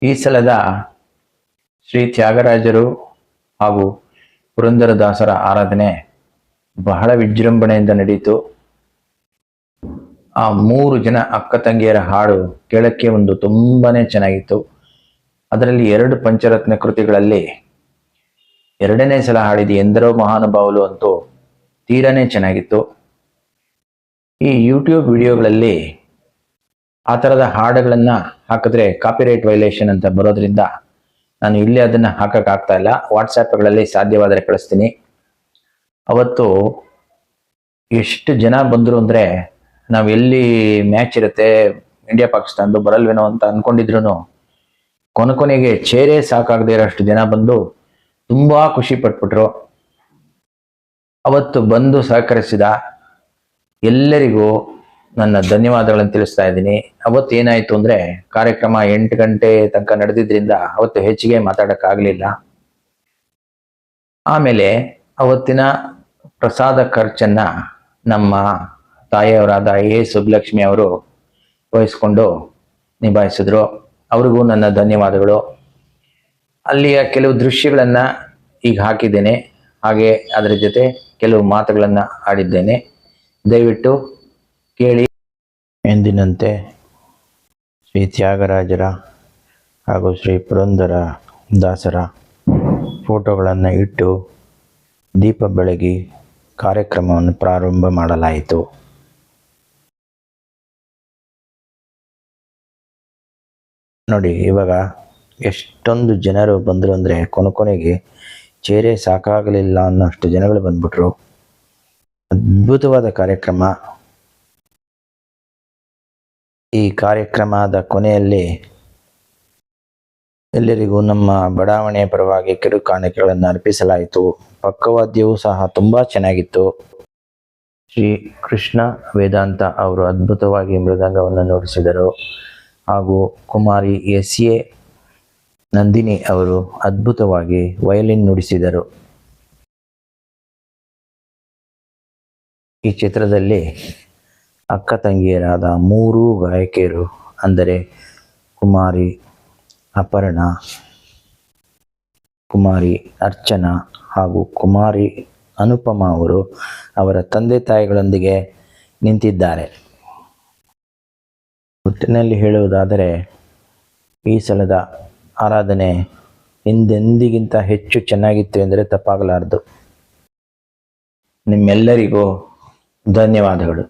ಈ ಸಲದ ಶ್ರೀ ತ್ಯಾಗರಾಜರು ಹಾಗೂ ಪುರಂದರದಾಸರ ಆರಾಧನೆ ಬಹಳ ವಿಜೃಂಭಣೆಯಿಂದ ನಡೆಯಿತು. ಆ 3 ಜನ ಅಕ್ಕ ತಂಗಿಯರ ಹಾಡು ಕೇಳಕ್ಕೆ ಒಂದು ತುಂಬಾನೇ ಚೆನ್ನಾಗಿತ್ತು. ಅದರಲ್ಲಿ 2 ಪಂಚರತ್ನ ಕೃತಿಗಳಲ್ಲಿ 2ನೇ ಸಲ ಹಾಡಿದ ಎಂದರೋ ಮಹಾನುಭಾವುಲು ಅಂತೂ ತೀರಾನೇ ಚೆನ್ನಾಗಿತ್ತು. ಈ ಯೂಟ್ಯೂಬ್ ವಿಡಿಯೋಗಳಲ್ಲಿ ಆ ಥರದ ಹಾಡುಗಳನ್ನ ಹಾಕಿದ್ರೆ ಕಾಪಿರೈಟ್ ವೈಲೇಷನ್ ಅಂತ ಬರೋದ್ರಿಂದ ನಾನು ಇಲ್ಲಿ ಅದನ್ನ ಹಾಕಕ್ಕಾಗ್ತಾ ಇಲ್ಲ. ವಾಟ್ಸಾಪ್ಗಳಲ್ಲಿ ಸಾಧ್ಯವಾದರೆ ಕಳಿಸ್ತೀನಿ. ಅವತ್ತು ಎಷ್ಟು ಜನ ಬಂದರು ಅಂದರೆ, ನಾವು ಎಲ್ಲಿ ಮ್ಯಾಚ್ ಇರುತ್ತೆ ಇಂಡಿಯಾ ಪಾಕಿಸ್ತಾನದ್ದು ಬರಲ್ವೇನೋ ಅಂತ ಅನ್ಕೊಂಡಿದ್ರು ಕೊನೆಗೆ ಚೇರೇ ಸಾಕಾಗದೇ ಇರೋಷ್ಟು ಜನ ಬಂದು ತುಂಬಾ ಖುಷಿ ಪಟ್ಬಿಟ್ರು. ಅವತ್ತು ಬಂದು ಸಹಕರಿಸಿದ ಎಲ್ಲರಿಗೂ ನನ್ನ ಧನ್ಯವಾದಗಳನ್ನು ತಿಳಿಸ್ತಾ ಇದ್ದೀನಿ. ಅವತ್ತು ಏನಾಯ್ತು ಅಂದ್ರೆ, ಕಾರ್ಯಕ್ರಮ 8 ಗಂಟೆ ತನಕ ನಡೆದಿದ್ರಿಂದ ಅವತ್ತು ಹೆಚ್ಚಿಗೆ ಮಾತಾಡಕ್ಕಾಗಲಿಲ್ಲ. ಆಮೇಲೆ ಅವತ್ತಿನ ಪ್ರಸಾದ ಖರ್ಚನ್ನ ನಮ್ಮ ತಾಯಿಯವರಾದ ಎ ಸುಬ್ಲಕ್ಷ್ಮಿ ಅವರು ವಹಿಸ್ಕೊಂಡು ನಿಭಾಯಿಸಿದ್ರು. ಅವ್ರಿಗೂ ನನ್ನ ಧನ್ಯವಾದಗಳು. ಅಲ್ಲಿಯ ಕೆಲವು ದೃಶ್ಯಗಳನ್ನ ಈಗ ಹಾಕಿದ್ದೇನೆ, ಹಾಗೆ ಅದರ ಜೊತೆ ಕೆಲವು ಮಾತುಗಳನ್ನ ಆಡಿದ್ದೇನೆ. ದಯವಿಟ್ಟು ಕೇಳಿ. ಎಂದಿನಂತೆ ಶ್ರೀ ತ್ಯಾಗರಾಜರ ಹಾಗೂ ಶ್ರೀ ಪುರಂದರ ದಾಸರ ಫೋಟೋಗಳನ್ನು ಇಟ್ಟು ದೀಪ ಬೆಳಗಿ ಕಾರ್ಯಕ್ರಮವನ್ನು ಪ್ರಾರಂಭ ಮಾಡಲಾಯಿತು. ನೋಡಿ, ಇವಾಗ ಎಷ್ಟೊಂದು ಜನರು ಬಂದರು ಅಂದರೆ ಕೊನೆಗೆ ಚೇರೇ ಸಾಕಾಗಲಿಲ್ಲ ಅನ್ನೋಷ್ಟು ಜನಗಳು ಬಂದ್ಬಿಟ್ರು. ಅದ್ಭುತವಾದ ಕಾರ್ಯಕ್ರಮ. ಈ ಕಾರ್ಯಕ್ರಮದ ಕೊನೆಯಲ್ಲಿ ಎಲ್ಲರಿಗೂ ನಮ್ಮ ಬಡಾವಣೆಯ ಪರವಾಗಿ ಕಿರು ಕಾಣಿಕೆಗಳನ್ನು ಅರ್ಪಿಸಲಾಯಿತು. ಪಕ್ಕವಾದ್ಯವೂ ಸಹ ತುಂಬಾ ಚೆನ್ನಾಗಿತ್ತು. ಶ್ರೀ ಕೃಷ್ಣ ವೇದಾಂತ ಅವರು ಅದ್ಭುತವಾಗಿ ಮೃದಂಗವನ್ನು ನುಡಿಸಿದರು. ಹಾಗೂ ಕುಮಾರಿ ಎಸ್.ಎ. ನಂದಿನಿ ಅವರು ಅದ್ಭುತವಾಗಿ ವಯಲಿನ್ ನುಡಿಸಿದರು. ಈ ಚಿತ್ರದಲ್ಲಿ ಅಕ್ಕ ತಂಗಿಯರಾದ 3 ಗಾಯಕಿಯರು ಅಂದರೆ ಕುಮಾರಿ ಅಪರ್ಣ, ಕುಮಾರಿ ಅರ್ಚನಾ ಹಾಗೂ ಕುಮಾರಿ ಅನುಪಮ ಅವರು ಅವರ ತಂದೆ ತಾಯಿಗಳೊಂದಿಗೆ ನಿಂತಿದ್ದಾರೆ. ಒಟ್ಟಿನಲ್ಲಿ ಹೇಳುವುದಾದರೆ ಈ ಸಲದ ಆರಾಧನೆ ಹಿಂದೆಂದಿಗಿಂತ ಹೆಚ್ಚು ಚೆನ್ನಾಗಿತ್ತು ಎಂದರೆ ತಪ್ಪಾಗಲಾರದು. ನಿಮ್ಮೆಲ್ಲರಿಗೂ ಧನ್ಯವಾದಗಳು.